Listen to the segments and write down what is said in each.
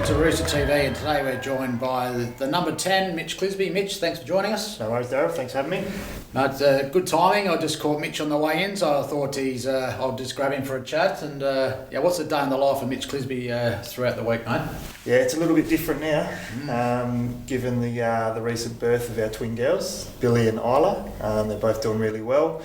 to Rooster TV, and today we're joined by the number 10, Mitch Clisby. Mitch, thanks for joining us. No worries, Darryl. Thanks for having me. No, it's good timing. I just caught Mitch on the way in, so I thought I'll just grab him for a chat. And what's the day in the life of Mitch Clisby throughout the week, mate? Yeah, it's a little bit different now, given the recent birth of our twin girls, Billy and Isla. They're both doing really well.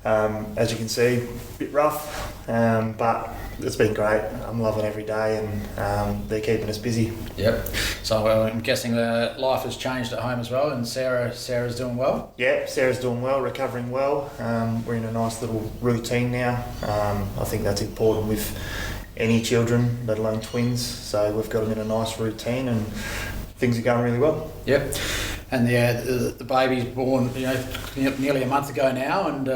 As you can see, a bit rough, but it's been great. I'm loving every day, and they're keeping us busy. Yep. So I'm guessing life has changed at home as well, and Sarah's doing well? Yeah, Sarah's doing well, recovering well. We're in a nice little routine now. I think that's important with any children, let alone twins. So we've got them in a nice routine, and things are going really well. Yep. And the baby's born, nearly a month ago now, and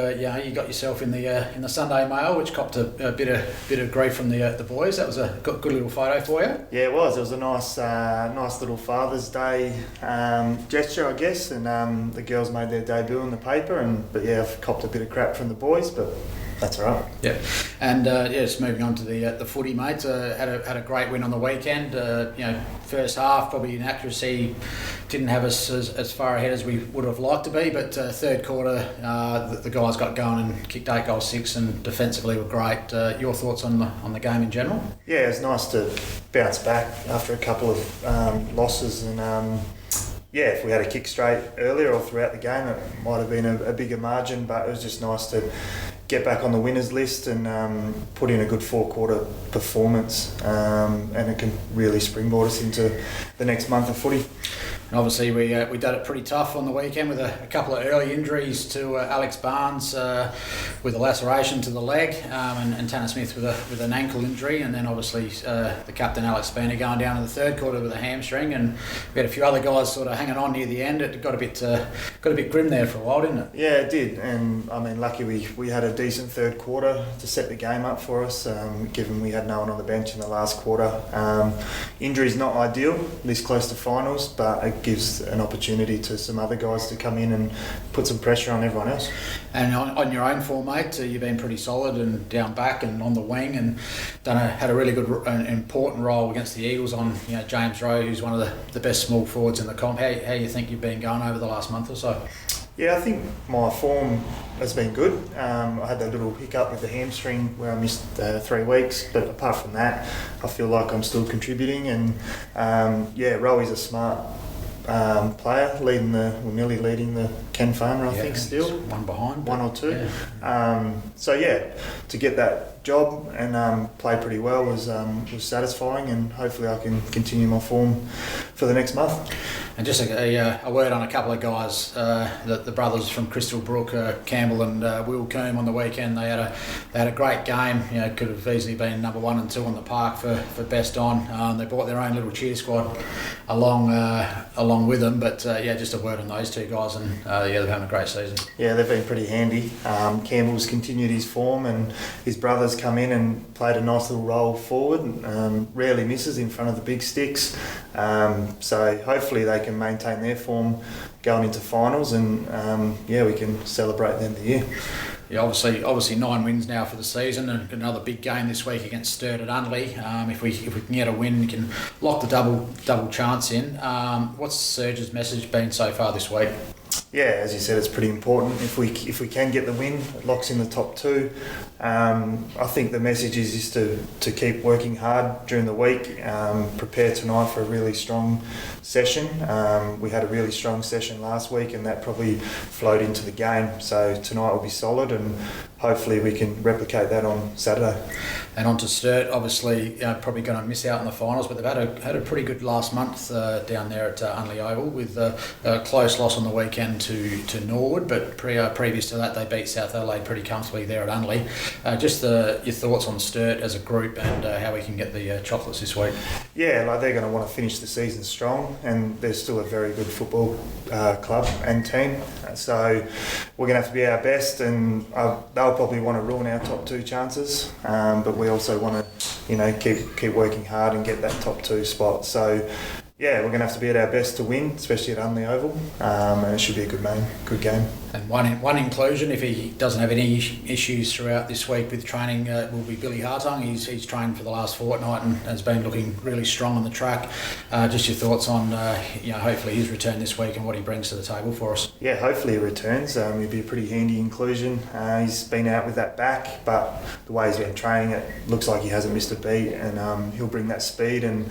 you got yourself in the Sunday Mail, which copped a bit of grief from the boys. That was a good little photo for you. Yeah, it was. It was a nice little Father's Day gesture, I guess. And the girls made their debut in the paper, but I've copped a bit of crap from the boys, but that's all right. Yeah, and just moving on to the footy, mates. Had a great win on the weekend. First half probably inaccuracy didn't have us as far ahead as we would have liked to be, but third quarter the guys got going and kicked 8 goals 6, and defensively were great. Your thoughts on the game in general? Yeah, it's nice to bounce back after a couple of losses, and if we had a kick straight earlier or throughout the game, it might have been a bigger margin, but it was just nice to get back on the winners list and put in a good 4-quarter performance, and it can really springboard us into the next month of footy. And obviously we did it pretty tough on the weekend with a couple of early injuries to Alex Barnes with a laceration to the leg, and Tanner Smith with an ankle injury, and then obviously the captain Alex Spina going down in the third quarter with a hamstring, and we had a few other guys sort of hanging on near the end. It got a bit grim there for a while, didn't it? Yeah, it did, and I mean, lucky we had a decent third quarter to set the game up for us, given we had no one on the bench in the last quarter. Injury's not ideal this close to finals, but it gives an opportunity to some other guys to come in and put some pressure on everyone else. And on your own form, mate, you've been pretty solid and down back and on the wing, and had a really good and important role against the Eagles on James Rowe, who's one of the best small forwards in the comp. How you think you've been going over the last month or so? Yeah, I think my form has been good. I had that little hiccup with the hamstring where I missed 3 weeks, but apart from that, I feel like I'm still contributing. And Rowe's a smart player, nearly leading the Ken Farmer, I think, still. One behind. One or two. Yeah. To get that job and play pretty well was satisfying, and hopefully I can continue my form for the next month. And just a word on a couple of guys, the brothers from Crystal Brook, Campbell and Will Coombe on the weekend. They had a great game. Could have easily been number 1 and 2 on the park for best on. They brought their own little cheer squad along with them. But just a word on those two guys, and they're having a great season. Yeah, they've been pretty handy. Campbell's continued his form, and his brothers come in and played a nice little role forward. Rarely misses in front of the big sticks. So hopefully they can maintain their form going into finals, and we can celebrate the end of the year. Yeah, obviously 9 wins now for the season, and another big game this week against Sturt at Unley. If we can get a win, we can lock the double chance in. What's Serge's message been so far this week? Yeah, as you said, it's pretty important. If we can get the win, it locks in the top 2. I think the message is to keep working hard during the week. Prepare tonight for a really strong session. We had a really strong session last week, and that probably flowed into the game. So tonight will be solid, and hopefully we can replicate that on Saturday. And on to Sturt, obviously probably going to miss out in the finals, but they've had a pretty good last month down there at Unley Oval, with a close loss on the weekend to Norwood, but previous to that they beat South Adelaide pretty comfortably there at Unley. Just your thoughts on Sturt as a group, and how we can get the chocolates this week. Yeah, they're going to want to finish the season strong, and they're still a very good football club and team. So we're going to have to be our best, and they'll probably want to ruin our top 2 chances, but we also want to keep working hard and get that top 2 spot. So we're going to have to be at our best to win, especially at Unley Oval, and it should be a good game. And one inclusion, if he doesn't have any issues throughout this week with training, will be Billy Hartung. He's trained for the last fortnight and has been looking really strong on the track. Just your thoughts on, hopefully his return this week and what he brings to the table for us. Yeah, hopefully he returns. He'll be a pretty handy inclusion. He's been out with that back, but the way he's been training, it looks like he hasn't missed a beat, and he'll bring that speed and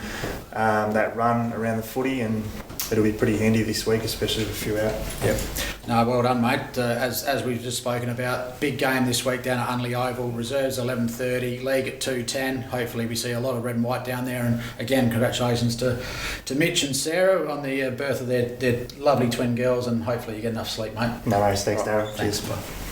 that run around the footy, and it'll be pretty handy this week, especially with a few out. Yep. No, well done, mate. As we've just spoken about, big game this week down at Unley Oval. Reserves 11:30, league at 2:10. Hopefully we see a lot of red and white down there. And again, congratulations to Mitch and Sarah on the birth of their lovely twin girls, and hopefully you get enough sleep, mate. No worries, thanks, Darryl. Thanks. Cheers. Bye.